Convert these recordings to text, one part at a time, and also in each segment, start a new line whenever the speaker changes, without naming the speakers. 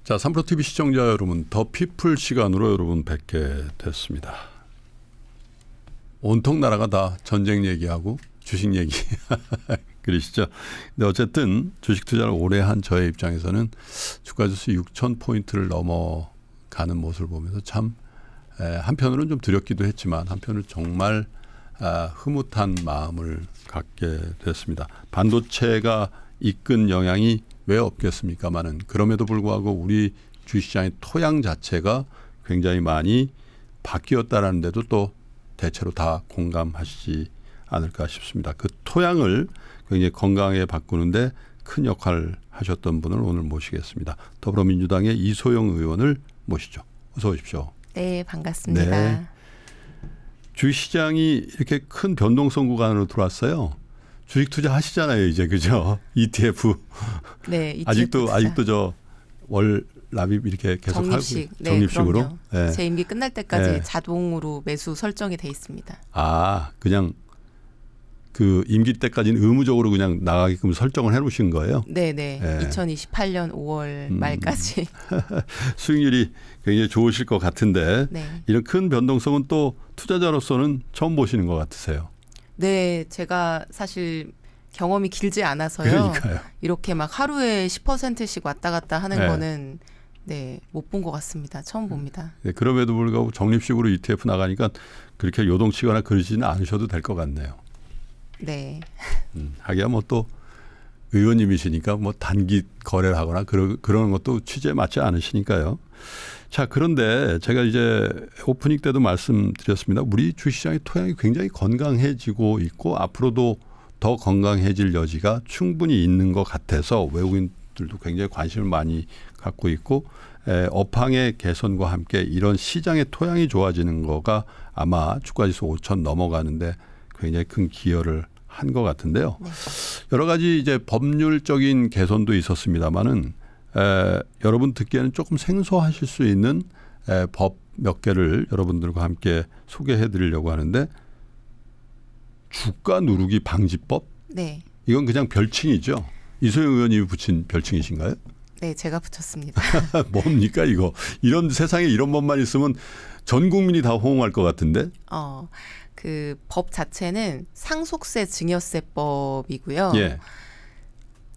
자, 3프로TV 시청자 여러분, 더 피플 시간으로 여러분 뵙게 됐습니다. 온통 나라가 다 전쟁 얘기하고 주식 얘기 그러시죠. 근데 어쨌든 주식 투자를 오래 한 저의 입장에서는 주가지수 6,000포인트를 넘어가는 모습을 보면서 참 한편으로는 좀 두렵기도 했지만 한편으로 정말 흐뭇한 마음을 갖게 됐습니다. 반도체가 이끈 영향이 왜 없겠습니까마는 그럼에도 불구하고 우리 주식시장의 토양 자체가 굉장히 많이 바뀌었다라는 데도 또 대체로 다 공감하시지 않을까 싶습니다. 그 토양을 굉장히 건강하게 바꾸는데 큰 역할을 하셨던 분을 오늘 모시겠습니다. 더불어민주당의 이소영 의원을 모시죠. 어서 오십시오.
네, 반갑습니다.
네. 주식시장이 이렇게 큰 변동성 구간으로 들어왔어요. 주식 투자 하시잖아요, 이제 그죠? ETF.
네, ETF
아직도 저 월 납입 이렇게 계속
적립식.
하고 적립식으로.
네, 제 임기 끝날 때까지
네.
자동으로 매수 설정이 돼 있습니다.
아, 그냥 그 임기 때까지는 의무적으로 그냥 나가게끔 설정을 해놓으신 거예요?
네네.
네.
2028년 5월 말까지.
수익률이 굉장히 좋으실 것 같은데
네.
이런 큰 변동성은 또 투자자로서는 처음 보시는 것 같으세요.
네, 제가 사실 경험이 길지 않아서요.
그러니까요.
이렇게 막 하루에 10%씩 왔다 갔다 하는
네.
거는 못 본 것 같습니다. 처음 봅니다.
네, 그럼에도 불구하고 적립식으로 ETF 나가니까 그렇게 요동치거나 그러지는 않으셔도 될 것 같네요.
네.
하기야 뭐 또 의원님이시니까 뭐 단기 거래를 하거나 그런 것도 취지에 맞지 않으시니까요. 자, 그런데 제가 이제 오프닝 때도 말씀드렸습니다. 우리 주식시장의 토양이 굉장히 건강해지고 있고 앞으로도 더 건강해질 여지가 충분히 있는 것 같아서 외국인들도 굉장히 관심을 많이 갖고 있고 업황의 개선과 함께 이런 시장의 토양이 좋아지는 거가 아마 주가지수 5,000 넘어가는데 굉장히 큰 기여를 한 것 같은데요.
네.
여러 가지 이제 법률적인 개선도 있었습니다만은 여러분 듣기에는 조금 생소하실 수 있는 법 몇 개를 여러분들과 함께 소개해 드리려고 하는데 주가 누르기 방지법?
네.
이건 그냥 별칭이죠. 이소영 의원님이 붙인 별칭이신가요?
네, 제가 붙였습니다.
뭡니까 이거? 이런 세상에 이런 법만 있으면 전 국민이 다 호응할 것 같은데?
그 법 자체는 상속세 증여세법이고요.
예.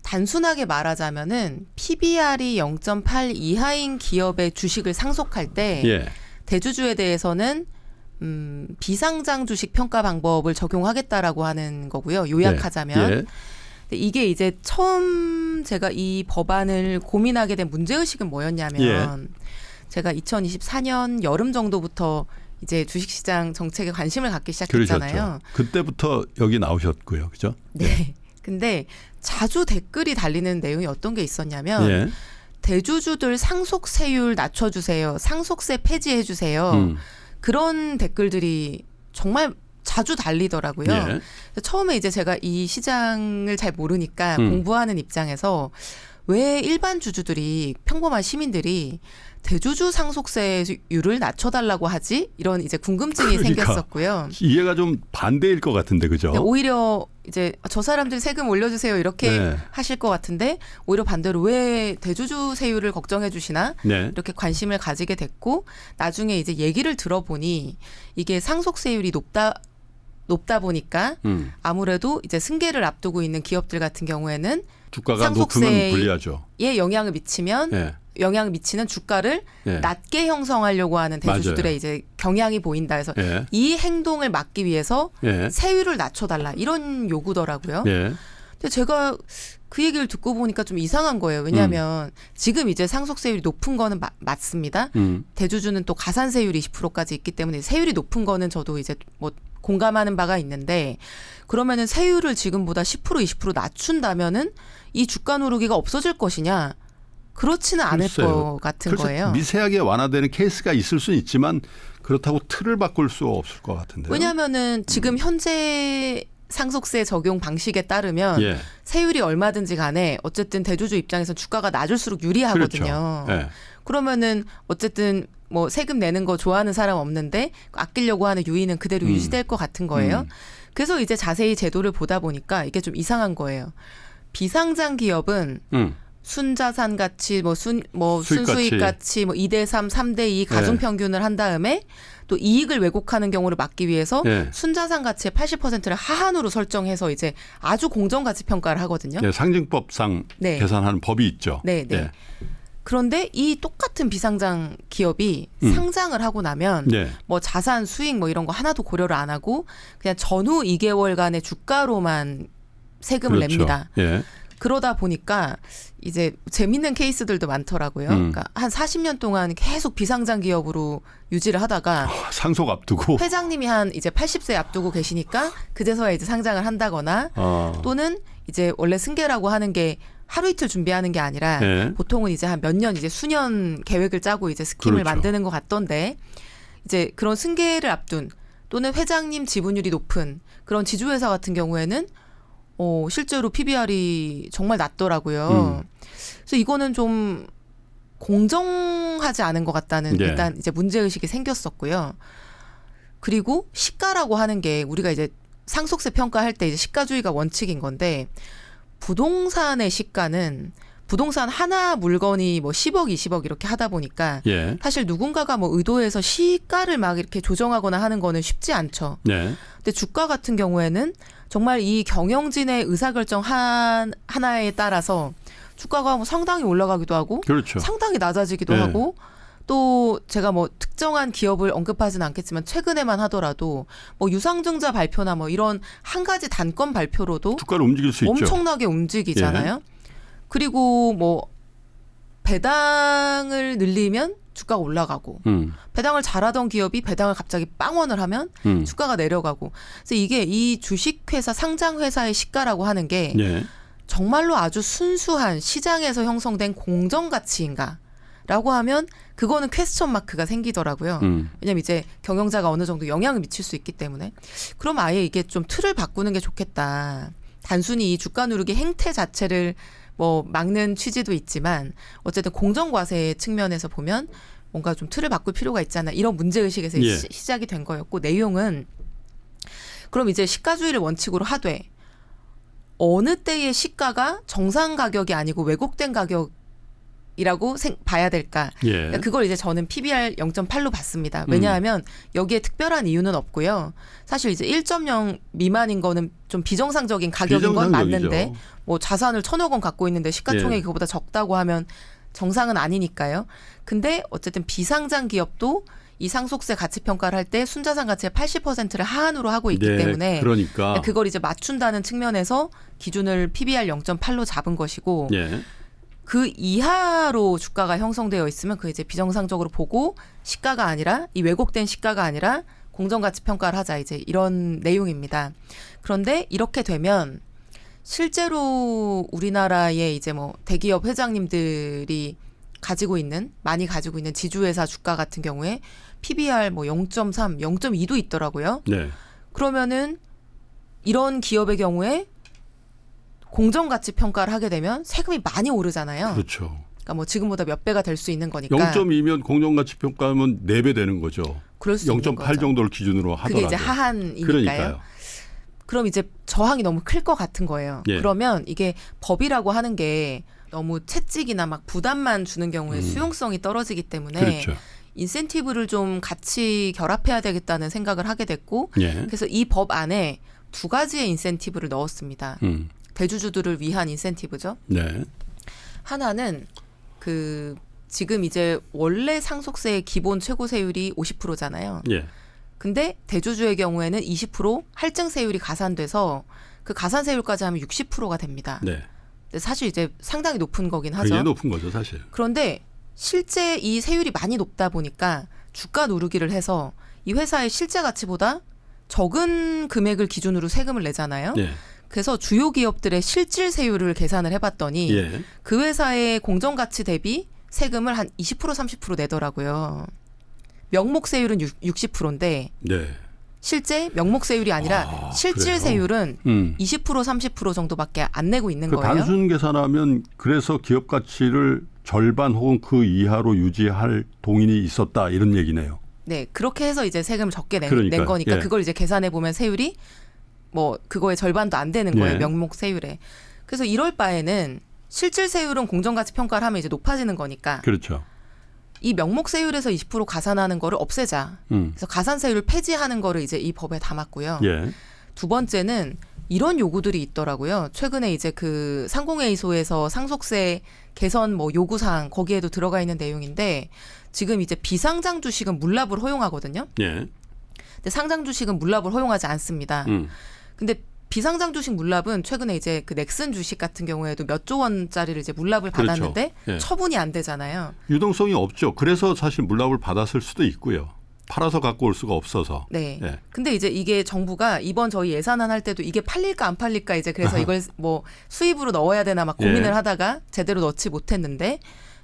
단순하게 말하자면은 PBR이 0.8 이하인 기업의 주식을 상속할 때
예.
대주주에 대해서는 비상장 주식 평가 방법을 적용하겠다라고 하는 거고요. 요약하자면.
예. 예.
근데 이게 이제 처음 제가 이 법안을 고민하게 된 문제의식은 뭐였냐면
예.
제가 2024년 여름 정도부터 이제 주식시장 정책에 관심을 갖기 시작했잖아요.
그러셨죠. 그때부터 여기 나오셨고요. 그죠?
네. 근데 자주 댓글이 달리는 내용이 어떤 게 있었냐면
예.
대주주들 상속세율 낮춰주세요. 상속세 폐지해주세요. 그런 댓글들이 정말 자주 달리더라고요.
예.
처음에 이제 제가 이 시장을 잘 모르니까 공부하는 입장에서 왜 일반 주주들이 평범한 시민들이 대주주 상속세율을 낮춰달라고 하지? 이런 이제 궁금증이 생겼었고요.
이해가 좀 반대일 것 같은데 그죠?
오히려 이제 저 사람들 세금 올려주세요 이렇게
네.
하실 것 같은데 오히려 반대로 왜 대주주 세율을 걱정해 주시나
네.
이렇게 관심을 가지게 됐고 나중에 이제 얘기를 들어보니 이게 상속세율이 높다 보니까 아무래도 이제 승계를 앞두고 있는 기업들 같은 경우에는
주가가 높으면 불리하죠.
에 영향을 미치면
예.
영향을 미치는 주가를
예.
낮게 형성하려고 하는 대주주들의
맞아요.
이제 경향이 보인다 해서
예.
이 행동을 막기 위해서
예.
세율을 낮춰달라 이런 요구더라고요.
예.
근데 제가 그 얘기를 듣고 보니까 좀 이상한 거예요. 왜냐하면 지금 이제 상속세율이 높은 거는 맞습니다. 대주주는 또 가산세율이 20%까지 있기 때문에 세율이 높은 거는 저도 이제 뭐 공감하는 바가 있는데 그러면은 세율을 지금보다 10% 20% 낮춘다면은 이 주가 누르기가 없어질 것이냐? 그렇지는 않을 것 같은 거예요.
미세하게 완화되는 케이스가 있을 수는 있지만 그렇다고 틀을 바꿀 수 없을 것 같은데요.
왜냐하면은 지금 현재 상속세 적용 방식에 따르면
예.
세율이 얼마든지 간에 어쨌든 대주주 입장에서 주가가 낮을수록 유리하거든요.
그렇죠. 예.
그러면은 어쨌든 뭐 세금 내는 거 좋아하는 사람 없는데 아끼려고 하는 유인은 그대로 유지될 것 같은 거예요. 그래서 이제 자세히 제도를 보다 보니까 이게 좀 이상한 거예요. 비상장 기업은 순자산 가치,
수익
순수익 가치, 2대3, 3대2 가중 평균을 한 다음에 또 이익을 왜곡하는 경우를 막기 위해서 순자산 가치의 80%를 하한으로 설정해서 이제 아주 공정가치 평가를 하거든요.
상징법상 계산하는 법이 있죠.
네. 그런데 이 똑같은 비상장 기업이 상장을 하고 나면 뭐 자산 수익 뭐 이런 거 하나도 고려를 안 하고 그냥 전후 2개월간의 주가로만 세금을 냅니다. 그러다 보니까 이제 재밌는 케이스들도 많더라고요. 그러니까 한 40년 동안 계속 비상장 기업으로 유지를 하다가
상속 앞두고
회장님이 한 이제 80세 앞두고 계시니까 그제서야 이제 상장을 한다거나 또는 이제 원래 승계라고 하는 게 하루 이틀 준비하는 게 아니라 보통은 이제 한 몇 년 이제 수년 계획을 짜고 이제 스킴을 만드는 것 같던데 이제 그런 승계를 앞둔 또는 회장님 지분율이 높은 그런 지주회사 같은 경우에는 실제로 PBR이 정말 낮더라고요. 그래서 이거는 좀 공정하지 않은 것 같다는 일단 이제 문제의식이 생겼었고요. 그리고 시가라고 하는 게 우리가 이제 상속세 평가할 때 이제 시가주의가 원칙인 건데 부동산의 시가는 부동산 하나 물건이 뭐 10억, 20억 이렇게 하다 보니까 사실 누군가가 뭐 의도해서 시가를 막 이렇게 조정하거나 하는 거는 쉽지 않죠. 근데 주가 같은 경우에는 정말 이 경영진의 의사결정 하나에 따라서 주가가 뭐 상당히 올라가기도 하고 상당히 낮아지기도 하고 또 제가 뭐 특정한 기업을 언급하지는 않겠지만 최근에만 하더라도 뭐 유상증자 발표나 뭐 이런 한 가지 단건 발표로도
주가를 움직일 수 있죠.
엄청나게 움직이잖아요. 그리고 뭐 배당을 늘리면 주가가 올라가고 배당을 잘하던 기업이 배당을 갑자기 빵원을 하면 주가가 내려가고 그래서 이게 이 주식회사 상장회사의 시가라고 하는 게 정말로 아주 순수한 시장에서 형성된 공정가치인가 라고 하면 그거는 퀘스천 마크가 생기더라고요. 왜냐면 이제 경영자가 어느 정도 영향을 미칠 수 있기 때문에 그럼 아예 이게 좀 틀을 바꾸는 게 좋겠다. 단순히 이 주가 누르기 행태 자체를 뭐 막는 취지도 있지만 어쨌든 공정과세 측면에서 보면 뭔가 좀 틀을 바꿀 필요가 있잖아. 이런 문제의식에서 시작이 된 거였고 내용은 그럼 이제 시가주의를 원칙으로 하되 어느 때의 시가가 정상 가격이 아니고 왜곡된 가격이라고 봐야 될까. 그러니까 그걸 이제 저는 PBR 0.8로 봤습니다. 왜냐하면 여기에 특별한 이유는 없고요. 사실 이제 1.0 미만인 거는 좀 비정상적인 가격인 건 맞는데 뭐 자산을 1,000억 원 갖고 있는데 시가총액이 그거보다 적다고 하면 정상은 아니니까요. 근데 어쨌든 비상장 기업도 이 상속세 가치 평가를 할 때 순자산 가치의 80%를 하한으로 하고 있기 때문에
그러니까
그걸 이제 맞춘다는 측면에서 기준을 PBR 0.8로 잡은 것이고 그 이하로 주가가 형성되어 있으면 그 이제 비정상적으로 보고 시가가 아니라 이 왜곡된 시가가 아니라 공정가치 평가를 하자 이제 이런 내용입니다. 그런데 이렇게 되면 실제로 우리나라의 이제 뭐 대기업 회장님들이 많이 가지고 있는 지주회사 주가 같은 경우에 PBR 뭐 0.3, 0.2도 있더라고요. 그러면은 이런 기업의 경우에 공정가치 평가를 하게 되면 세금이 많이 오르잖아요.
그렇죠.
그러니까 뭐 지금보다 몇 배가 될 수 있는 거니까.
0.2면 공정가치 평가하면 4배 되는 거죠.
그럴 수 있는 거죠.
0.8 정도를 기준으로 하더라도.
그게 이제 하한이니까요.
그러니까요.
그럼 이제 저항이 너무 클 것 같은 거예요. 그러면 이게 법이라고 하는 게 너무 채찍이나 막 부담만 주는 경우에 수용성이 떨어지기 때문에 인센티브를 좀 같이 결합해야 되겠다는 생각을 하게 됐고 그래서 이 법 안에 2가지의 인센티브를 넣었습니다. 대주주들을 위한 인센티브죠. 하나는 그 지금 이제 원래 상속세의 기본 최고세율이 50%잖아요. 근데 대주주의 경우에는 20% 할증세율이 가산돼서 그 가산세율까지 하면 60%가 됩니다. 근데 사실 이제 상당히 높은 거긴 하죠.
굉장히 높은 거죠, 사실.
그런데 실제 이 세율이 많이 높다 보니까 주가 누르기를 해서 이 회사의 실제 가치보다 적은 금액을 기준으로 세금을 내잖아요. 그래서 주요 기업들의 실질 세율을 계산을 해봤더니 그 회사의 공정가치 대비 세금을 한 20% 30% 내더라고요. 명목세율은 60%인데 실제 명목세율이 아니라 실질세율은 20% 30% 정도밖에 안 내고 있는 거예요.
단순 계산하면 그래서 기업 가치를 절반 혹은 그 이하로 유지할 동인이 있었다 이런 얘기네요.
네, 그렇게 해서 이제 세금을 적게 낸 거니까 그걸 이제 계산해 보면 세율이 뭐 그거의 절반도 안 되는 거예요. 명목세율에. 그래서 이럴 바에는 실질세율은 공정가치평가를 하면 이제 높아지는 거니까
그렇죠.
이 명목세율에서 20% 가산하는 거를 없애자. 그래서 가산세율을 폐지하는 거를 이제 이 법에 담았고요.
예.
두 번째는 이런 요구들이 있더라고요. 최근에 이제 그 상공회의소에서 상속세 개선 뭐 요구사항 거기에도 들어가 있는 내용인데 지금 이제 비상장 주식은 물납을 허용하거든요.
예.
근데 상장 주식은 물납을 허용하지 않습니다. 근데 비상장 주식 물납은 최근에 이제 그 넥슨 주식 같은 경우에도 몇 조 원짜리를 이제 물납을
그렇죠.
받았는데
예.
처분이 안 되잖아요.
유동성이 없죠. 그래서 사실 물납을 받았을 수도 있고요. 팔아서 갖고 올 수가 없어서.
네.
예.
근데 이제 이게 정부가 이번 저희 예산안 할 때도 이게 팔릴까 안 팔릴까 이제 그래서 이걸 뭐 수입으로 넣어야 되나 막 고민을
예.
하다가 제대로 넣지 못했는데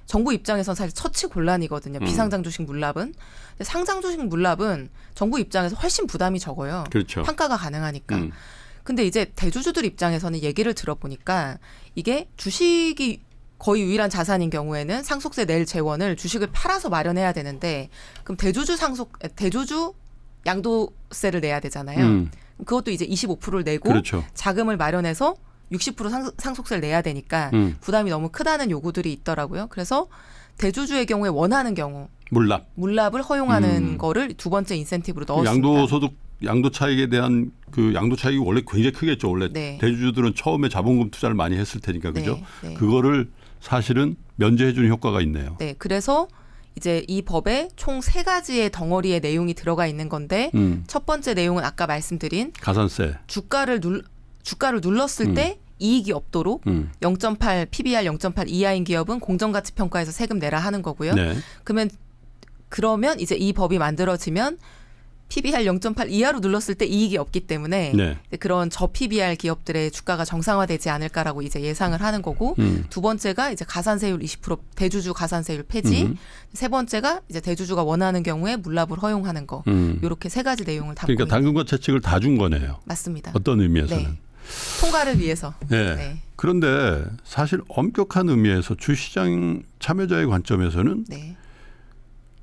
정부 입장에서는 사실 처치곤란이거든요. 비상장 주식 물납은. 근데 상장 주식 물납은 정부 입장에서 훨씬 부담이 적어요.
그렇죠.
판가가 가능하니까. 근데 이제 대주주들 입장에서는 얘기를 들어보니까 이게 주식이 거의 유일한 자산인 경우에는 상속세 낼 재원을 주식을 팔아서 마련해야 되는데 그럼 대주주 양도세를 내야 되잖아요. 그것도 이제 25%를 내고
그렇죠.
자금을 마련해서 60% 상속세를 내야 되니까 부담이 너무 크다는 요구들이 있더라고요. 그래서 대주주의 경우에 원하는 경우 물납을 허용하는 거를 두 번째 인센티브로 넣었습니다.
양도소득 양도 차익에 대한 그 양도 차익이 원래 굉장히 크겠죠. 원래
네.
대주주들은 처음에 자본금 투자를 많이 했을 테니까 그죠.
네.
그거를 사실은 면제해 주는 효과가 있네요.
네, 그래서 이제 이 법에 총 3가지의 덩어리의 내용이 들어가 있는 건데 첫 번째 내용은 아까 말씀드린
가산세.
주가를 눌렀을 때 이익이 없도록 0.8 PBR 0.8 이하인 기업은 공정가치평가에서 세금 내라 하는 거고요.
네.
그러면 이제 이 법이 만들어지면 PBR 0.8 이하로 눌렀을 때 이익이 없기 때문에
네.
그런 저 PBR 기업들의 주가가 정상화되지 않을까라고 이제 예상을 하는 거고 두 번째가 이제 가산세율 20% 대주주 가산세율 폐지 세 번째가 이제 대주주가 원하는 경우에 물납을 허용하는 거 이렇게 3가지 내용을 담고
그러니까 당근과 채찍을 다 준 거네요.
맞습니다.
어떤 의미에서는.
네. 통과를 위해서.
네.
네.
그런데 사실 엄격한 의미에서 주시장 참여자의 관점에서는
네.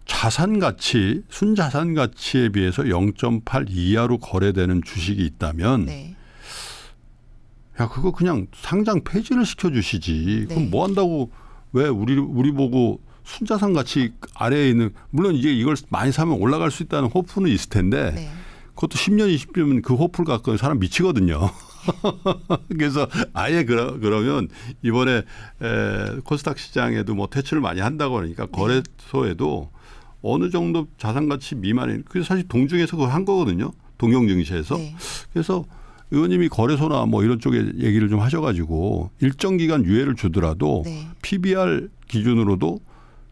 자산 가치, 순자산 가치에 비해서 0.8 이하로 거래되는 주식이 있다면
네.
야, 그거 그냥 상장 폐지를 시켜 주시지.
네.
그럼 뭐 한다고 왜 우리 보고 순자산 가치 아래에 있는 물론 이제 이걸 많이 사면 올라갈 수 있다는 호프는 있을 텐데
네.
그것도 10년, 20년이면 그 호프를 갖고 사람 미치거든요. 그래서 아예 그러면 이번에 코스닥 시장에도 뭐 퇴출을 많이 한다고 하니까 거래소에도 어느 정도 자산 가치 미만인 그게 사실 동중에서 그걸 한 거거든요. 동경증시에서.
네.
그래서 의원님이 거래소나 뭐 이런 쪽에 얘기를 좀 하셔가지고 일정 기간 유예를 주더라도
네.
PBR 기준으로도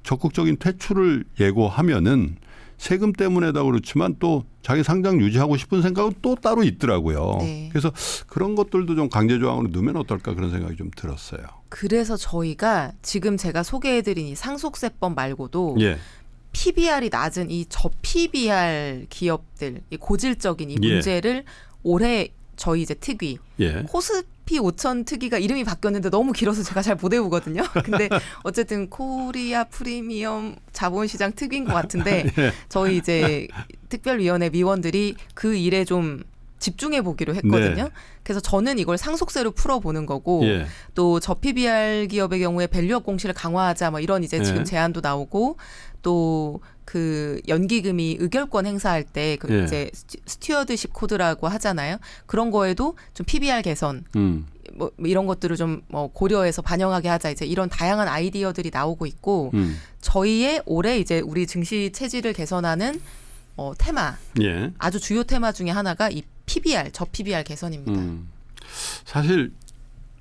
적극적인 퇴출을 예고하면은 세금 때문에다 그렇지만 또 자기 상장 유지하고 싶은 생각은 또 따로 있더라고요.
네.
그래서 그런 것들도 좀 강제 조항으로 넣으면 어떨까 그런 생각이 좀 들었어요.
그래서 저희가 지금 제가 소개해드린 이 상속세법 말고도
예.
PBR이 낮은 이 저PBR 기업들, 이 고질적인 이
예.
문제를 올해 저희 이제 특위
예.
코스피 5천 특위가 이름이 바뀌었는데 너무 길어서 제가 잘 못 외우거든요. 근데 어쨌든 코리아 프리미엄 자본시장 특위인 것 같은데
예.
저희 이제 특별위원회 위원들이 그 일에 좀 집중해 보기로 했거든요.
네.
그래서 저는 이걸 상속세로 풀어보는 거고
예.
또 저PBR 기업의 경우에 밸류업 공시를 강화하자 뭐 이런 이제 지금
예.
제안도 나오고 또 그 연기금이 의결권 행사할 때 그
예.
이제 스튜어드십 코드라고 하잖아요. 그런 거에도 좀 PBR 개선 뭐 이런 것들을 좀 뭐 고려해서 반영하게 하자 이제 이런 다양한 아이디어들이 나오고 있고 저희의 올해 이제 우리 증시 체질을 개선하는 테마
예.
아주 주요 테마 중에 하나가 이 PBR 저 PBR 개선입니다.
사실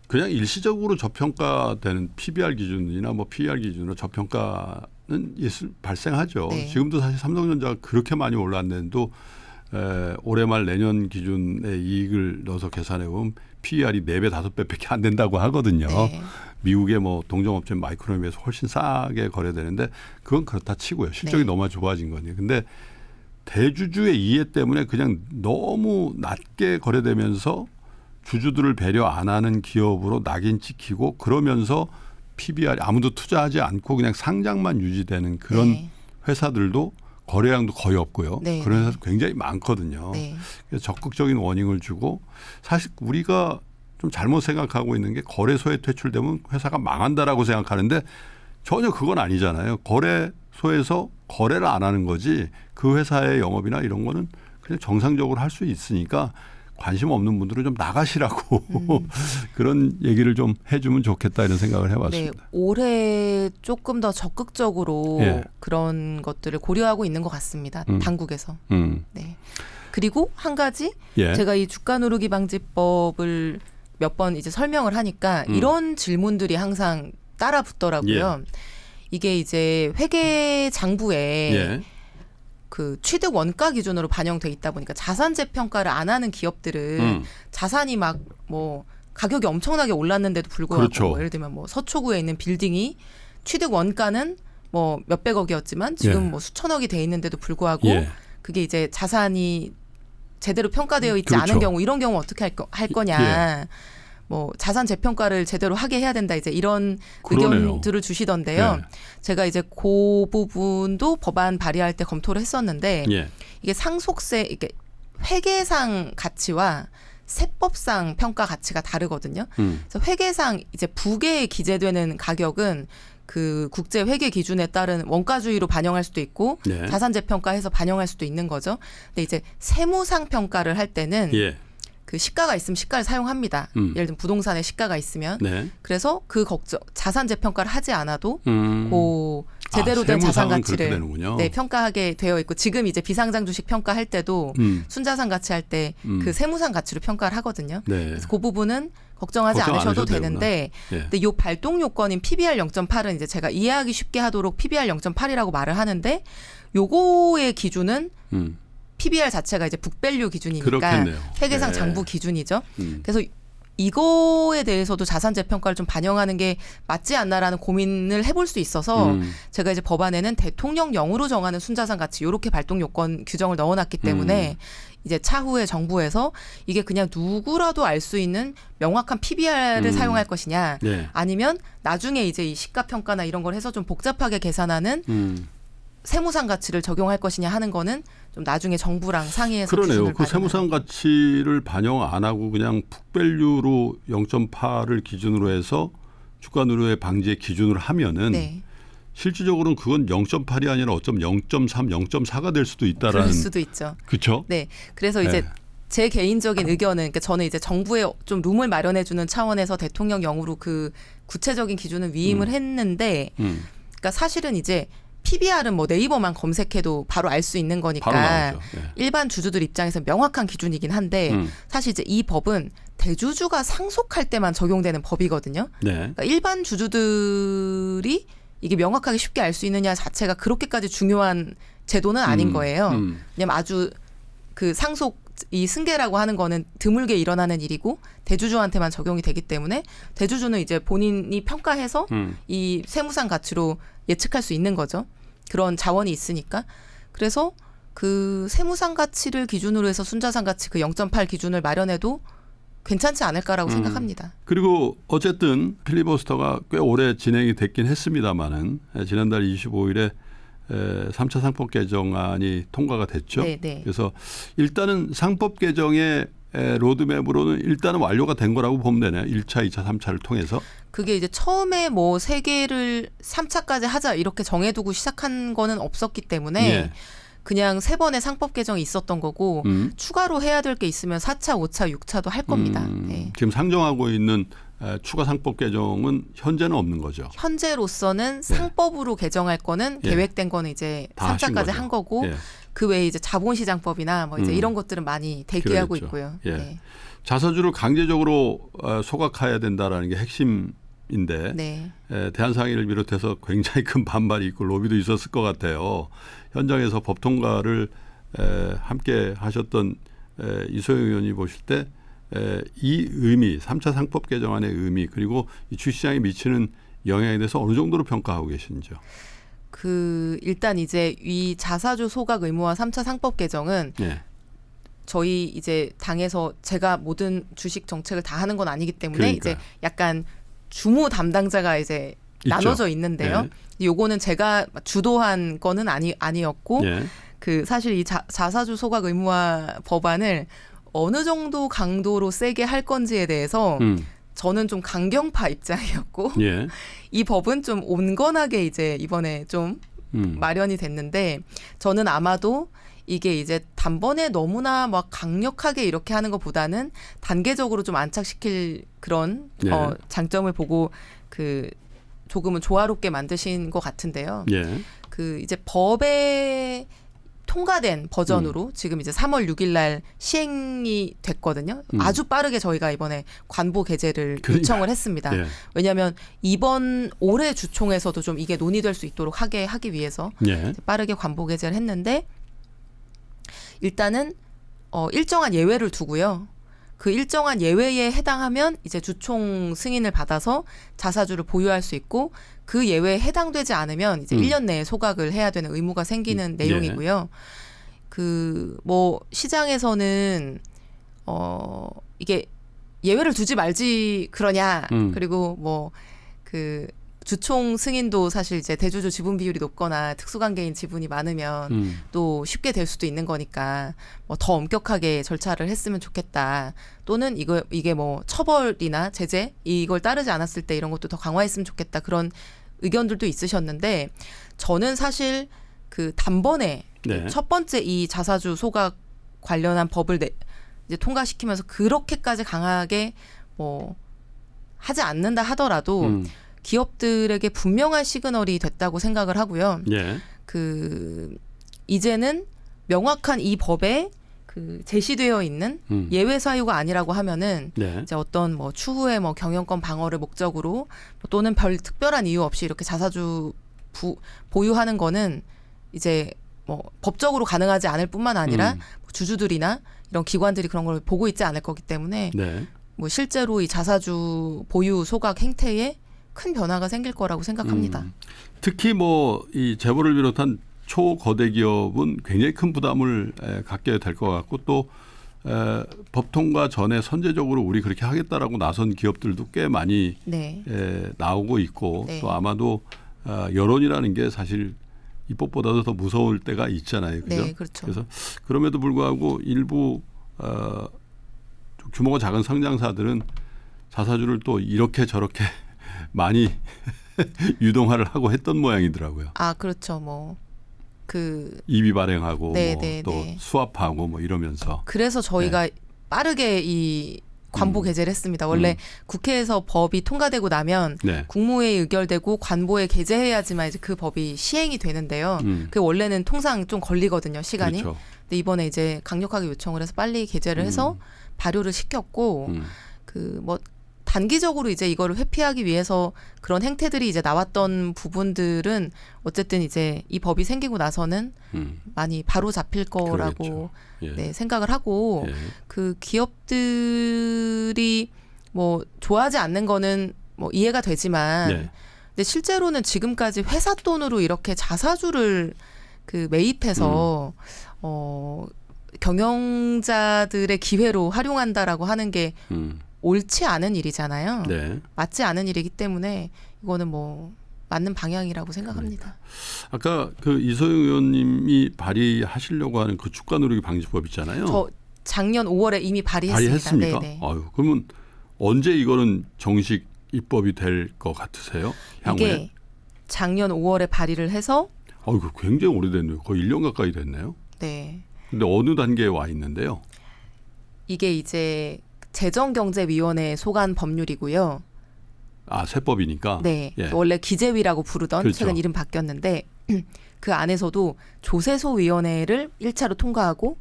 그냥 일시적으로 저평가되는 PBR 기준이나 뭐 PER 기준으로 저평가는 발생하죠.
네.
지금도 사실 삼성전자가 그렇게 많이 올랐는데도 올해 말 내년 기준의 이익을 넣어서 계산해 보면 PER이 4배, 5배밖에 안 된다고 하거든요.
네.
미국의 뭐 동종업체 마이크론에 비해서 훨씬 싸게 거래되는데 그건 그렇다 치고요. 실적이
네.
너무 좋아진 거니. 근데 대주주의 이해 때문에 그냥 너무 낮게 거래되면서 주주들을 배려 안 하는 기업으로 낙인 찍히고 그러면서 PBR이 아무도 투자하지 않고 그냥 상장만 유지되는 그런
네.
회사들도 거래량도 거의 없고요.
네.
그런 회사도 굉장히 많거든요.
네.
그래서 적극적인 워닝을 주고 사실 우리가 좀 잘못 생각하고 있는 게 거래소에 퇴출되면 회사가 망한다라고 생각하는데 전혀 그건 아니잖아요. 거래소에서 거래를 안 하는 거지 그 회사의 영업이나 이런 거는 그냥 정상적으로 할 수 있으니까 관심 없는 분들은 좀 나가시라고 그런 얘기를 좀 해주면 좋겠다 이런 생각을 해봤습니다.
네, 올해 조금 더 적극적으로
예.
그런 것들을 고려하고 있는 것 같습니다. 당국에서. 네. 그리고 한 가지
예.
제가 이 주가 누르기 방지법을 몇 번 이제 설명을 하니까 이런 질문들이 항상 따라 붙더라고요. 이게 이제 회계 장부에
예.
그 취득 원가 기준으로 반영돼 있다 보니까 자산 재평가를 안 하는 기업들은 자산이 막 뭐 가격이 엄청나게 올랐는데도 불구하고
그렇죠.
예를 들면 뭐 서초구에 있는 빌딩이 취득 원가는 뭐 몇백억이었지만 지금
예.
뭐 수천억이 돼 있는데도 불구하고
예.
그게 이제 자산이 제대로 평가되어 있지
그렇죠.
않은 경우 이런 경우 어떻게 할 거냐. 뭐 자산 재평가를 제대로 하게 해야 된다 이제 이런
그러네요.
의견들을 주시던데요.
예.
제가 이제 그 부분도 법안 발의할 때 검토를 했었는데
예.
이게 상속세 이게 회계상 가치와 세법상 평가 가치가 다르거든요. 그래서 회계상 이제 부계에 기재되는 가격은 그 국제 회계 기준에 따른 원가주의로 반영할 수도 있고
네.
자산 재평가해서 반영할 수도 있는 거죠. 근데 이제 세무상 평가를 할 때는
예.
그 시가가 있으면 시가를 사용합니다. 예를 들면 부동산에 시가가 있으면
네.
그래서 그 걱정 자산 재평가를 하지 않아도 그 제대로 된
세무상은
자산
그렇게
가치를
되는군요.
네, 평가하게 되어 있고 지금 이제 비상장 주식 평가할 때도 순자산 가치 할 때 그 세무상 가치로 평가를 하거든요.
네.
그래서 그 부분은 걱정하지
걱정 안
않으셔도
하셔도
되는데
예.
근데 요 발동 요건인 PBR 0.8은 이제 제가 이해하기 쉽게 하도록 PBR 0.8이라고 말을 하는데 요거의 기준은 PBR 자체가 이제 북밸류 기준이니까
그렇겠네요.
회계상
네.
장부 기준이죠. 그래서 이거에 대해서도 자산 재평가를 좀 반영하는 게 맞지 않나라는 고민을 해볼 수 있어서 제가 이제 법안에는 대통령령으로 정하는 순자산 가치 이렇게 발동 요건 규정을 넣어놨기 때문에 이제 차후에 정부에서 이게 그냥 누구라도 알 수 있는 명확한 PBR을 사용할 것이냐
네.
아니면 나중에 이제 이 시가 평가나 이런 걸 해서 좀 복잡하게 계산하는 세무상 가치를 적용할 것이냐 하는 거는 좀 나중에 정부랑 상의해서
그러네요.
기준을
그 세무상 가치를 반영 안 하고 그냥 북밸류로 0.8을 기준으로 해서 주가 누르의 방지의 기준으로 하면은
네.
실질적으로는 그건 0.8이 아니라 어쩌면 0.3, 0.4가 될 수도 있다라는.
그럴 수도 있죠.
그렇죠?
네. 그래서 이제
네.
제 개인적인 의견은 그러니까 저는 이제 정부에 좀 룸을 마련해 주는 차원에서 대통령령으로 그 구체적인 기준을 위임을 했는데 그러니까 사실은 이제 PBR은 뭐 네이버만 검색해도 바로 알 수 있는 거니까
바로 나오죠. 예.
일반 주주들 입장에서 명확한 기준이긴 한데 사실 이제 이 법은 대주주가 상속할 때만 적용되는 법이거든요.
네.
그러니까 일반 주주들이 이게 명확하게 쉽게 알 수 있느냐 자체가 그렇게까지 중요한 제도는 아닌 거예요. 왜냐면 아주 그 상속 이 승계라고 하는 거는 드물게 일어나는 일이고 대주주한테만 적용이 되기 때문에 대주주는 이제 본인이 평가해서 이 세무상 가치로 예측할 수 있는 거죠. 그런 자원이 있으니까. 그래서 그 세무상 가치를 기준으로 해서 순자산 가치 그 0.8 기준을 마련해도 괜찮지 않을까라고 생각합니다.
그리고 어쨌든 필리버스터가 꽤 오래 진행이 됐긴 했습니다마는 지난달 25일에 3차 상법 개정안이 통과가 됐죠.
네, 네.
그래서 일단은 상법 개정의 로드맵으로는 일단은 완료가 된 거라고 보면 되네요. 1차, 2차, 3차를 통해서.
그게 이제 처음에 뭐 3개를 3차까지 하자 이렇게 정해두고 시작한 거는 없었기 때문에
예.
그냥 3번의 상법 개정이 있었던 거고 추가로 해야 될 게 있으면 4차, 5차, 6차도 할 겁니다. 네.
지금 상정하고 있는 추가 상법 개정은 현재는 없는 거죠.
현재로서는 상법으로 개정할 거는
예.
계획된 거는 이제
다 하신
3차까지
거죠.
한 거고
예.
그 외에 이제 자본시장법이나 뭐 이제 이런 것들은 많이 대기하고
그러겠죠.
있고요.
예.
네.
자사주를 강제적으로 소각해야 된다라는 게 핵심인데
네.
대한상인을 비롯해서 굉장히 큰 반발이 있고 로비도 있었을 것 같아요. 현장에서 법 통과를 함께 하셨던 이소영 의원이 보실 때 이 의미, 3차 상법 개정안의 의미 그리고 이 주시장에 미치는 영향에 대해서 어느 정도로 평가하고 계신지요?
그 일단 이제 이 자사주 소각 의무화 3차 상법 개정은
예.
저희 이제 당에서 제가 모든 주식 정책을 다 하는 건 아니기 때문에
그러니까요.
이제 약간 주무 담당자가 이제
있죠.
나눠져 있는데요. 요거는 제가 주도한 거는 아니었고
예.
그 사실 이 자사주 소각 의무화 법안을 어느 정도 강도로 세게 할 건지에 대해서 저는 좀 강경파 입장이었고
예.
이 법은 좀 온건하게 이제 이번에 좀 마련이 됐는데 저는 아마도 이게 이제 단번에 너무나 막 강력하게 이렇게 하는 것보다는 단계적으로 좀 안착시킬 그런
예.
장점을 보고 그 조금은 조화롭게 만드신 것 같은데요.
예.
그 이제 법에 통과된 버전으로 지금 이제 3월 6일 날 시행이 됐거든요. 아주 빠르게 저희가 이번에 관보 게재를 요청을 했습니다.
예.
왜냐하면 이번 올해 주총에서도 좀 이게 논의될 수 있도록 하기 위해서
예.
빠르게 관보 게재를 했는데 일단은 일정한 예외를 두고요. 그 일정한 예외에 해당하면 이제 주총 승인을 받아서 자사주를 보유할 수 있고 그 예외에 해당되지 않으면 이제 1년 내에 소각을 해야 되는 의무가 생기는 내용이고요. 그 뭐 시장에서는 이게 예외를 두지 말지 그러냐. 그리고 뭐 그 주총 승인도 사실 이제 대주주 지분 비율이 높거나 특수관계인 지분이 많으면 또 쉽게 될 수도 있는 거니까 뭐 더 엄격하게 절차를 했으면 좋겠다. 또는 이게 뭐 처벌이나 제재 이걸 따르지 않았을 때 이런 것도 더 강화했으면 좋겠다. 그런 의견들도 있으셨는데 저는 사실 그 단번에
네.
첫 번째 이 자사주 소각 관련한 법을 이제 통과시키면서 그렇게까지 강하게 뭐 하지 않는다 하더라도 기업들에게 분명한 시그널이 됐다고 생각을 하고요.
예.
그 이제는 명확한 이 법에 그 제시되어 있는 예외 사유가 아니라고 하면은
네.
이제 어떤 뭐 추후에 뭐 경영권 방어를 목적으로 또는 별 특별한 이유 없이 이렇게 자사주 보유하는 거는 이제 뭐 법적으로 가능하지 않을 뿐만 아니라 뭐 주주들이나 이런 기관들이 그런 걸 보고 있지 않을 거기 때문에
네.
뭐 실제로 이 자사주 보유 소각 행태에 큰 변화가 생길 거라고 생각합니다.
특히 뭐 이 재벌을 비롯한 초거대 기업은 굉장히 큰 부담을 갖게 될 것 같고 또 법 통과 전에 선제적으로 우리 그렇게 하겠다라고 나선 기업들도 꽤 많이
네.
나오고 있고
네.
또 아마도 여론이라는 게 사실 입법보다도 더 무서울 때가 있잖아요. 그죠?
네, 그렇죠.
그래서 그럼에도 불구하고 일부 규모가 작은 상장사들은 자사주를 또 이렇게 저렇게 많이 유동화를 하고 했던 모양이더라고요.
아, 그렇죠. 뭐 그
이비 발행하고
네,
뭐
네,
또
네.
수합하고 뭐 이러면서
그래서 저희가 빠르게 이 관보 게재를 했습니다. 원래 국회에서 법이 통과되고 나면
네.
국무회의 의결되고 관보에 게재해야지만 이제 그 법이 시행이 되는데요. 그 원래는 통상 좀 걸리거든요, 시간이.
그렇죠.
근데 이번에 이제 강력하게 요청을 해서 빨리 게재를 해서 발효를 시켰고 그 뭐 단기적으로 이제 이거를 회피하기 위해서 그런 행태들이 이제 나왔던 부분들은 어쨌든 이제 이 법이 생기고 나서는 많이 바로 잡힐 거라고
예.
네, 생각을 하고
예.
그 기업들이 뭐 좋아하지 않는 거는 뭐 이해가 되지만
네.
근데 실제로는 지금까지 회사 돈으로 이렇게 자사주를 그 매입해서 경영자들의 기회로 활용한다라고 하는 게 옳지 않은 일이잖아요.
네.
맞지 않은 일이기 때문에 이거는 뭐 맞는 방향이라고 생각합니다.
아까 그 이소영 의원님이 발의하시려고 하는 그 주가 누르기 방지법 있잖아요.
저 작년 5월에 이미 발의했습니다.
발의했습니까?
네네.
아유, 그러면 언제 이거는 정식 입법이 될 것 같으세요? 향후에?
이게 작년 5월에 발의를 해서
아이고, 굉장히 오래됐네요. 거의 1년 가까이 됐네요.
네.
근데 어느 단계에 와 있는데요?
이게 이제 재정경제위원회에 속한 법률이고요.
아, 세법이니까.
네.
예.
원래 기재위라고 부르던
그렇죠.
최근 이름 바뀌었는데 그 안에서도 조세소위원회를 1차로 통과하고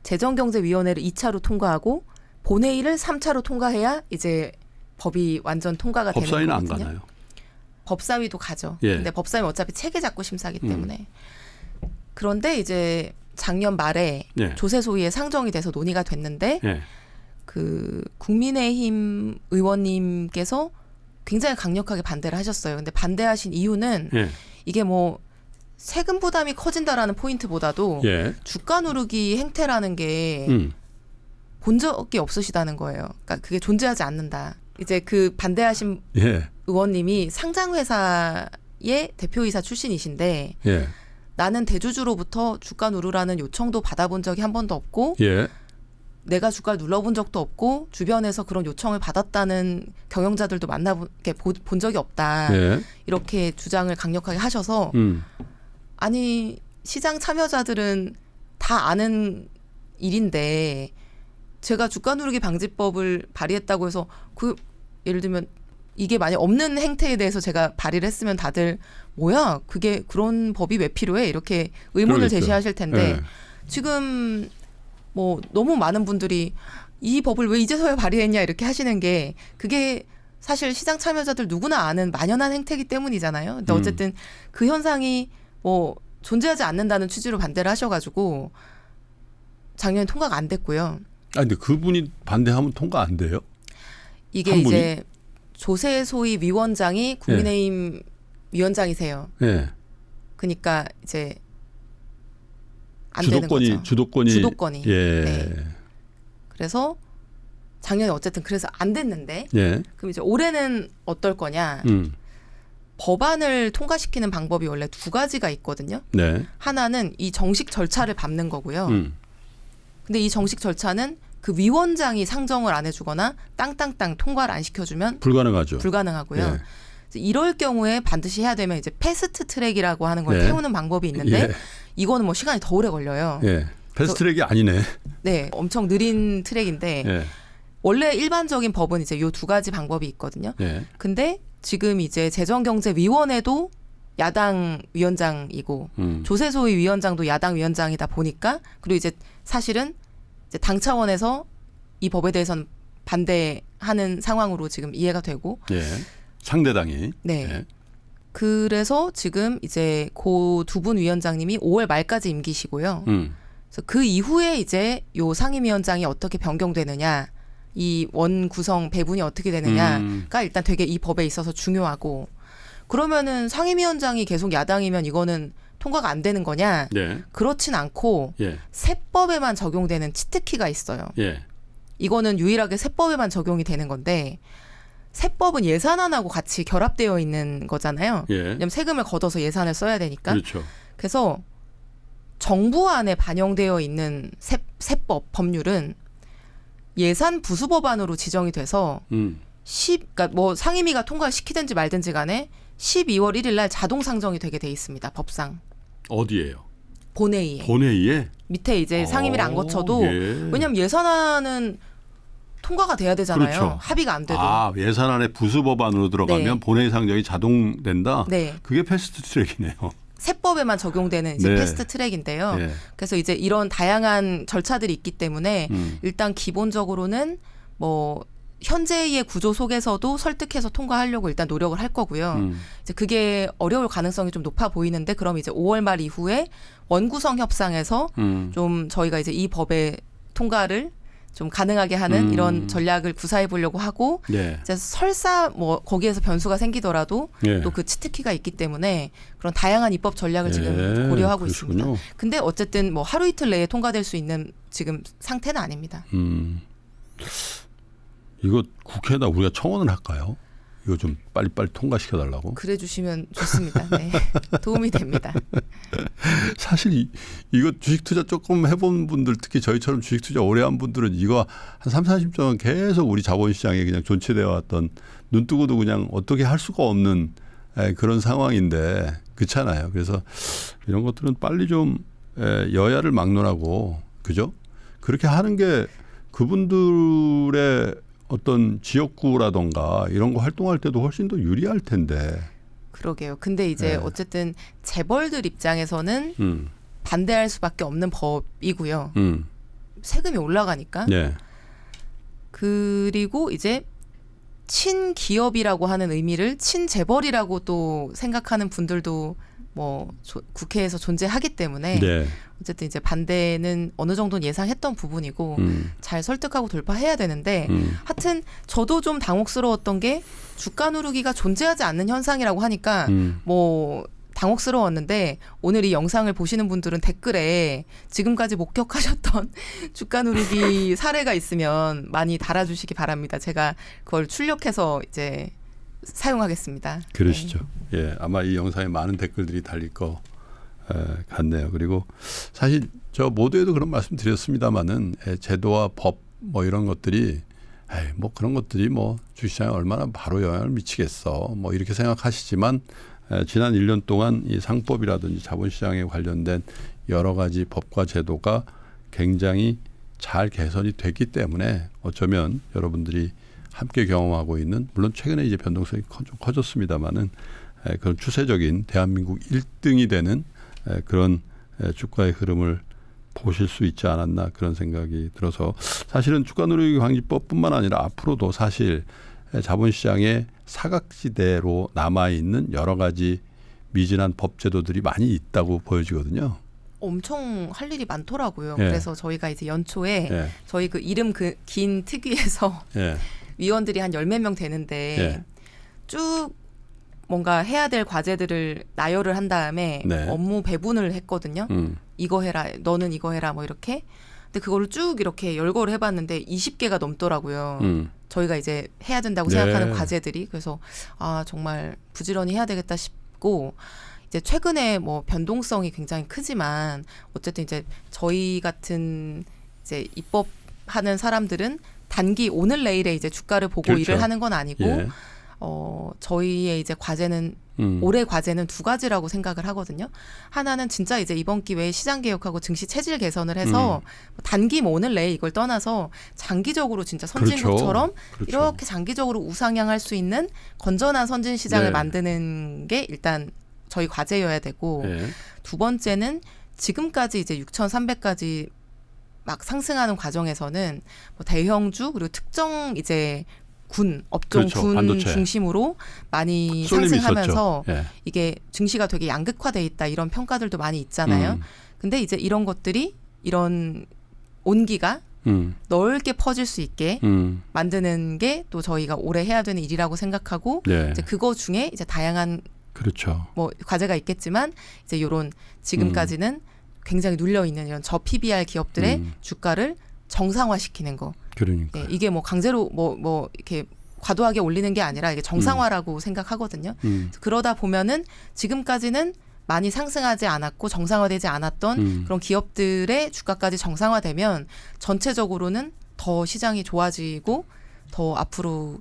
재정경제위원회를 2차로 통과하고 본회의를 3차로 통과해야 이제 법이 완전 통과가 되는
법사위는
거거든요.
안 가나요?
법사위도 가죠.
예.
근데 법사위는 어차피 체계 잡고 심사하기 때문에. 그런데 이제 작년 말에
예.
조세소위에 상정이 돼서 논의가 됐는데
예.
그 국민의힘 의원님께서 굉장히 강력하게 반대를 하셨어요. 근데 반대하신 이유는
예.
이게 뭐 세금 부담이 커진다라는 포인트보다도
예.
주가 누르기 행태라는 게 본 적이 없으시다는 거예요. 그러니까 그게 존재하지 않는다. 이제 그 반대하신
예.
의원님이 상장회사의 대표이사 출신이신데 나는 대주주로부터 주가 누르라는 요청도 받아본 적이 한 번도 없고
예.
내가 주가를 눌러본 적도 없고 주변에서 그런 요청을 받았다는 경영자들도 본 적이 없다.
예.
이렇게 주장을 강력하게 하셔서 아니 시장 참여자들은 다 아는 일인데 제가 주가 누르기 방지법을 발의했다고 해서 그 예를 들면 이게 만약 없는 행태에 대해서 제가 발의를 했으면 다들 뭐야 그게 그런 법이 왜 필요해 이렇게 의문을
그러겠죠.
제시하실 텐데
예.
지금 뭐 너무 많은 분들이 이 법을 왜 이제서야 발의했냐 이렇게 하시는 게 그게 사실 시장 참여자들 누구나 아는 만연한 행태이기 때문이잖아요. 근데 어쨌든 그 현상이 뭐 존재하지 않는다는 취지로 반대를 하셔가지고 작년에 통과가 안 됐고요.
아 근데 그분이 반대하면 통과 안 돼요?
이게
한 분이?
이제 조세소위 위원장이 국민의힘 위원장이세요.
예.
그러니까 이제 안 되는 거죠.
주도권이 예.
네. 그래서 작년에 어쨌든 그래서 안 됐는데
예.
그럼 이제 올해는 어떨 거냐? 법안을 통과시키는 방법이 원래 두 가지가 있거든요.
네.
하나는 이 정식 절차를 밟는 거고요. 근데 이 정식 절차는 그 위원장이 상정을 안 해주거나 땅땅땅 통과를 안 시켜주면
불가능하죠.
불가능하고요.
예.
이럴 경우에 반드시 해야 되면 이제 패스트 트랙이라고 하는 걸
예.
태우는 방법이 있는데
예.
이거는 뭐 시간이 더 오래 걸려요.
예. 패스트트랙이 아니네.
네, 엄청 느린 트랙인데
예.
원래 일반적인 법은 이제 요 두 가지 방법이 있거든요.
예.
근데 지금 이제 재정경제위원회도 야당 위원장이고 조세소위 위원장도 야당 위원장이다 보니까 그리고 이제 사실은 이제 당 차원에서 이 법에 대해서는 반대하는 상황으로 지금 이해가 되고
예. 상대당이.
네.
예.
그래서 지금 이제 그 두 분 위원장님이 5월 말까지 임기시고요. 그래서 그 이후에 이제 요 상임위원장이 어떻게 변경되느냐, 이 원 구성 배분이 어떻게 되느냐가 일단 되게 이 법에 있어서 중요하고 그러면은 상임위원장이 계속 야당이면 이거는 통과가 안 되는 거냐?
네.
그렇진 않고
예.
세법에만 적용되는 치트키가 있어요.
예.
이거는 유일하게 세법에만 적용이 되는 건데 세법은 예산안하고 같이 결합되어 있는 거잖아요.
예.
왜냐하면 세금을 걷어서 예산을 써야 되니까.
그렇죠.
그래서 정부안에 반영되어 있는 세법 법률은 예산 부수 법안으로 지정이 돼서 그러니까 뭐 상임위가 통과시키든지 말든지 간에 12월 1일 날 자동 상정이 되게 돼 있습니다. 법상.
어디예요?
본회의에.
본회의에?
밑에 이제 상임위를 안 거쳐도
예.
왜냐하면 예산안은 통과가 돼야 되잖아요.
그렇죠.
합의가 안 돼도.
아, 예산안에 부수 법안으로 들어가면
네.
본회의 상정이 자동된다?
네.
그게 패스트트랙이네요.
세법에만 적용되는 이제
네.
패스트 트랙인데요.
예.
그래서 이제 이런 다양한 절차들이 있기 때문에 일단 기본적으로는 뭐 현재의 구조 속에서도 설득해서 통과하려고 일단 노력을 할 거고요. 이제 그게 어려울 가능성이 좀 높아 보이는데 그럼 이제 5월 말 이후에 원구성 협상에서 좀 저희가 이제 이 법의 통과를 좀 가능하게 하는 이런 전략을 구사해 보려고 하고
예.
이제 설사 뭐 거기에서 변수가 생기더라도
예.
또 그 치트키가 있기 때문에 그런 다양한 입법 전략을
예,
지금 고려하고
그러시군요.
있습니다. 근데 어쨌든 뭐 하루 이틀 내에 통과될 수 있는 지금 상태는 아닙니다.
이거 국회에다 우리가 청원을 할까요? 이거 좀 빨리빨리 통과시켜달라고.
그래 주시면 좋습니다. 네. 도움이 됩니다.
사실 이거 주식 투자 조금 해본 분들 특히 저희처럼 주식 투자 오래 한 분들은 이거 한 30-40년 계속 우리 자본시장에 그냥 존치되어 왔던 눈 뜨고도 그냥 어떻게 할 수가 없는 그런 상황인데 그렇잖아요. 그래서 이런 것들은 빨리 좀 여야를 막론하고 그죠? 그렇게 하는 게 그분들의 어떤 지역구라던가 이런 거 활동할 때도 훨씬 더 유리할 텐데.
그러게요. 근데 이제
네.
어쨌든 재벌들 입장에서는 반대할 수밖에 없는 법이고요. 세금이 올라가니까.
네.
그리고 이제 친기업이라고 하는 의미를 친재벌이라고 또 생각하는 분들도 뭐 국회에서 존재하기 때문에
네.
어쨌든 이제 반대는 어느 정도는 예상했던 부분이고 잘 설득하고 돌파해야 되는데 하여튼 저도 좀 당혹스러웠던 게 주가 누르기가 존재하지 않는 현상이라고 하니까 뭐 당혹스러웠는데 오늘 이 영상을 보시는 분들은 댓글에 지금까지 목격하셨던 주가 누르기 사례가 있으면 많이 달아주시기 바랍니다. 제가 그걸 출력해서 이제 사용하겠습니다.
그러시죠. 예, 아마 이 영상에 많은 댓글들이 달릴 거 같네요. 그리고 사실 저 모두에도 그런 말씀 드렸습니다마는 제도와 법 뭐 이런 것들이 뭐 그런 것들이 뭐 주식시장에 얼마나 바로 영향을 미치겠어 뭐 이렇게 생각하시지만 지난 1년 동안 이 상법이라든지 자본시장에 관련된 여러 가지 법과 제도가 굉장히 잘 개선이 됐기 때문에 어쩌면 여러분들이 함께 경험하고 있는 물론 최근에 이제 변동성이 좀 커졌습니다마는 그런 추세적인 대한민국 1등이 되는 그런 주가의 흐름을 보실 수 있지 않았나 그런 생각이 들어서 사실은 주가누르기 방지법뿐만 아니라 앞으로도 사실 자본시장의 사각지대로 남아있는 여러 가지 미진한 법제도들이 많이 있다고 보여지거든요.
엄청 할 일이 많더라고요.
예.
그래서 저희가 이제 연초에
예.
저희 그 이름 그 긴 특위에서
예.
위원들이 한 10몇 명 되는데
예.
쭉 뭔가 해야 될 과제들을 나열을 한 다음에
네.
업무 배분을 했거든요. 이거 해라, 너는 이거 해라 뭐 이렇게. 근데 그거를 쭉 이렇게 열거를 해봤는데 20개가 넘더라고요. 저희가 이제 해야 된다고
네.
생각하는 과제들이. 그래서 아 정말 부지런히 해야 되겠다 싶고 이제 최근에 뭐 변동성이 굉장히 크지만 어쨌든 이제 저희 같은 이제 입법하는 사람들은 단기 오늘 내일에 이제 주가를 보고
그렇죠.
일을 하는 건 아니고
예.
저희의 이제 과제는 올해 과제는 두 가지라고 생각을 하거든요. 하나는 진짜 이제 이번 기회에 시장 개혁하고 증시 체질 개선을 해서 단기 뭐 오늘 내일 이걸 떠나서 장기적으로 진짜 선진국처럼
그렇죠.
이렇게 장기적으로 우상향할 수 있는 건전한 선진 시장을
네.
만드는 게 일단 저희 과제여야 되고
예.
두 번째는 지금까지 이제 6,300까지 막 상승하는 과정에서는 뭐 대형주 그리고 특정 이제 군 업종
그렇죠.
군
반도체.
중심으로 많이
쏠림이
상승하면서
있었죠. 예.
이게 증시가 되게 양극화돼 있다 이런 평가들도 많이 있잖아요. 근데 이제 이런 것들이 이런 온기가 넓게 퍼질 수 있게 만드는 게 또 저희가 올해 해야 되는 일이라고 생각하고
네.
이제 그거 중에 이제 다양한
그렇죠.
뭐 과제가 있겠지만 이제 요런 지금까지는 굉장히 눌려 있는 이런 저 PBR 기업들의 주가를 정상화시키는 거.
그러니까.
네, 이게 뭐 강제로 뭐 이렇게 과도하게 올리는 게 아니라 이게 정상화라고 생각하거든요. 그러다 보면은 지금까지는 많이 상승하지 않았고 정상화되지 않았던 그런 기업들의 주가까지 정상화되면 전체적으로는 더 시장이 좋아지고 더 앞으로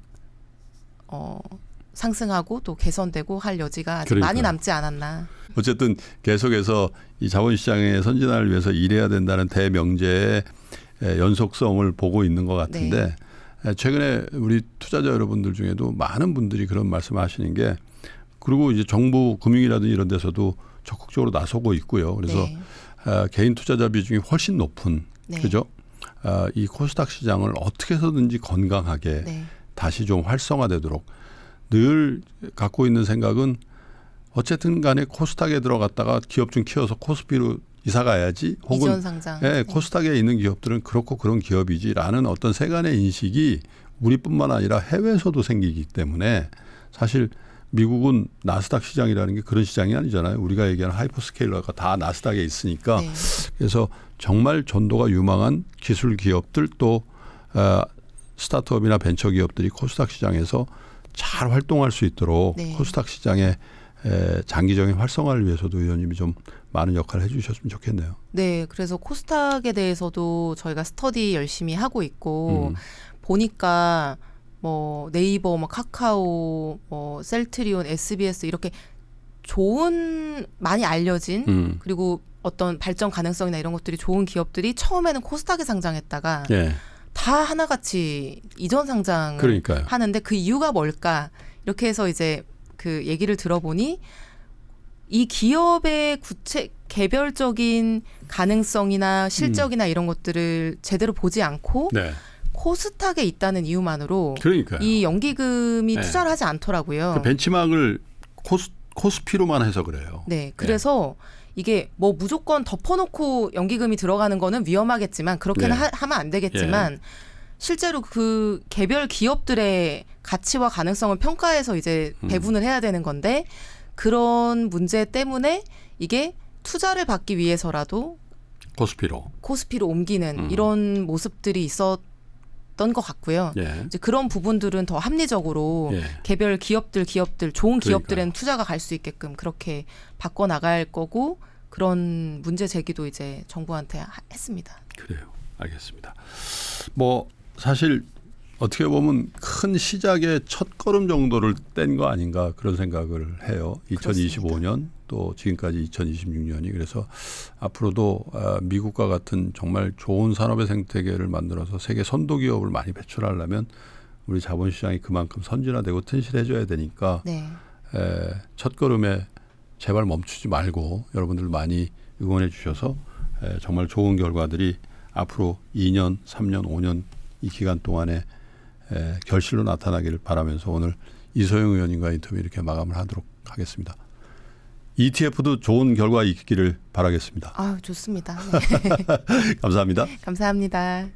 상승하고 또 개선되고 할 여지가 아직 많이
그러니까요.
남지 않았나.
어쨌든 계속해서 이 자본시장의 선진화를 위해서 일해야 된다는 대명제의 연속성을 보고 있는 것 같은데 최근에 우리 투자자 여러분들 중에도 많은 분들이 그런 말씀하시는 게 그리고 이제 정부 금융이라든지 이런 데서도 적극적으로 나서고 있고요. 그래서
네.
개인 투자자 비중이 훨씬 높은
네.
그죠? 이 코스닥 시장을 어떻게 해서든지 건강하게
네.
다시 좀 활성화되도록 늘 갖고 있는 생각은 어쨌든 간에 코스닥에 들어갔다가 기업 좀 키워서 코스피로 이사 가야지 혹은
이전 상장.
예, 코스닥에 있는 기업들은 그렇고 그런 기업이지라는 어떤 세간의 인식이 우리뿐만 아니라 해외에서도 생기기 때문에 사실 미국은 나스닥 시장이라는 게 그런 시장이 아니잖아요. 우리가 얘기하는 하이퍼스케일러가 다 나스닥에 있으니까
네.
그래서 정말 전도가 유망한 기술 기업들 또 스타트업이나 벤처 기업들이 코스닥 시장에서 잘 활동할 수 있도록
네.
코스닥 시장의 장기적인 활성화를 위해서도 의원님이 좀 많은 역할을 해주셨으면 좋겠네요.
네, 그래서 코스닥에 대해서도 저희가 스터디 열심히 하고 있고 보니까 뭐 네이버, 뭐 카카오, 뭐 셀트리온, SBS 이렇게 좋은 많이 알려진 그리고 어떤 발전 가능성이나 이런 것들이 좋은 기업들이 처음에는 코스닥에 상장했다가
예,
다 하나같이 이전 상장을
그러니까요.
하는데 그 이유가 뭘까? 이렇게 해서 이제 그 얘기를 들어보니 이 기업의 개별적인 가능성이나 실적이나 이런 것들을 제대로 보지 않고
네,
코스닥에 있다는 이유만으로
그러니까요.
이 연기금이
네.
투자를 하지 않더라고요.
그 벤치마크를 코스피로만 해서 그래요.
네, 그래서 이게 뭐 무조건 덮어놓고 연기금이 들어가는 거는 위험하겠지만 그렇게는
네.
하면 안 되겠지만 실제로 그 개별 기업들의 가치와 가능성을 평가해서 이제 배분을 해야 되는 건데 그런 문제 때문에 이게 투자를 받기 위해서라도 코스피로 옮기는 이런 모습들이 있었던 것 같고요.
예.
이제 그런 부분들은 더 합리적으로
예.
개별 기업들 좋은
그러니까요.
기업들은 투자가 갈 수 있게끔 그렇게 바꿔 나갈 거고 그런 문제 제기도 이제 정부한테 했습니다.
그래요. 알겠습니다. 뭐 사실 어떻게 보면 큰 시작의 첫 걸음 정도를 뗀 거 아닌가 그런 생각을 해요. 2025년 또 지금까지 2026년이 그래서 앞으로도 미국과 같은 정말 좋은 산업의 생태계를 만들어서 세계 선도 기업을 많이 배출하려면 우리 자본시장이 그만큼 선진화되고 튼실해져야 되니까
네.
첫 걸음에 제발 멈추지 말고 여러분들 많이 응원해 주셔서 정말 좋은 결과들이 앞으로 2년, 3년, 5년 이 기간 동안에 결실로 나타나기를 바라면서 오늘 이소영 의원님과 인터뷰 이렇게 마감을 하도록 하겠습니다. ETF도 좋은 결과 있기를 바라겠습니다.
아, 좋습니다. 네.
감사합니다.
감사합니다.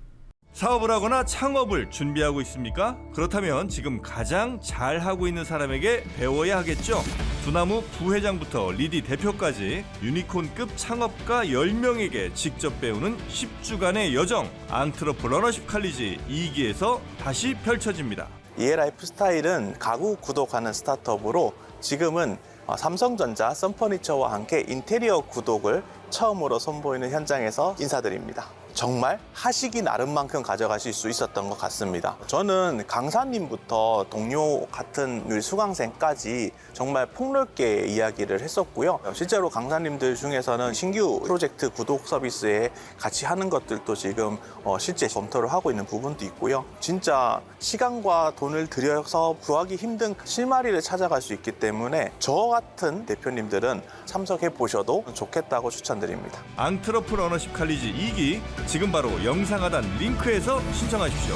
사업을 하거나 창업을 준비하고 있습니까? 그렇다면 지금 가장 잘하고 있는 사람에게 배워야 하겠죠. 두나무 부회장부터 리디 대표까지 유니콘급 창업가 10명에게 직접 배우는 10주간의 여정 앙트러프러너십 칼리지 2기에서 다시 펼쳐집니다.
이에라이프 스타일은 가구 구독하는 스타트업으로 지금은 삼성전자, 썬퍼니처와 함께 인테리어 구독을 처음으로 선보이는 현장에서 인사드립니다. 정말 하시기 나름만큼 가져가실 수 있었던 것 같습니다. 저는 강사님부터 동료 같은 우리 수강생까지 정말 폭넓게 이야기를 했었고요. 실제로 강사님들 중에서는 신규 프로젝트 구독 서비스에 같이 하는 것들도 지금 실제 검토를 하고 있는 부분도 있고요. 진짜 시간과 돈을 들여서 구하기 힘든 실마리를 찾아갈 수 있기 때문에 저 같은 대표님들은 참석해 보셔도 좋겠다고 추천드립니다.
앙트러프러너십 칼리지 2기 지금 바로 영상 하단 링크에서 신청하십시오.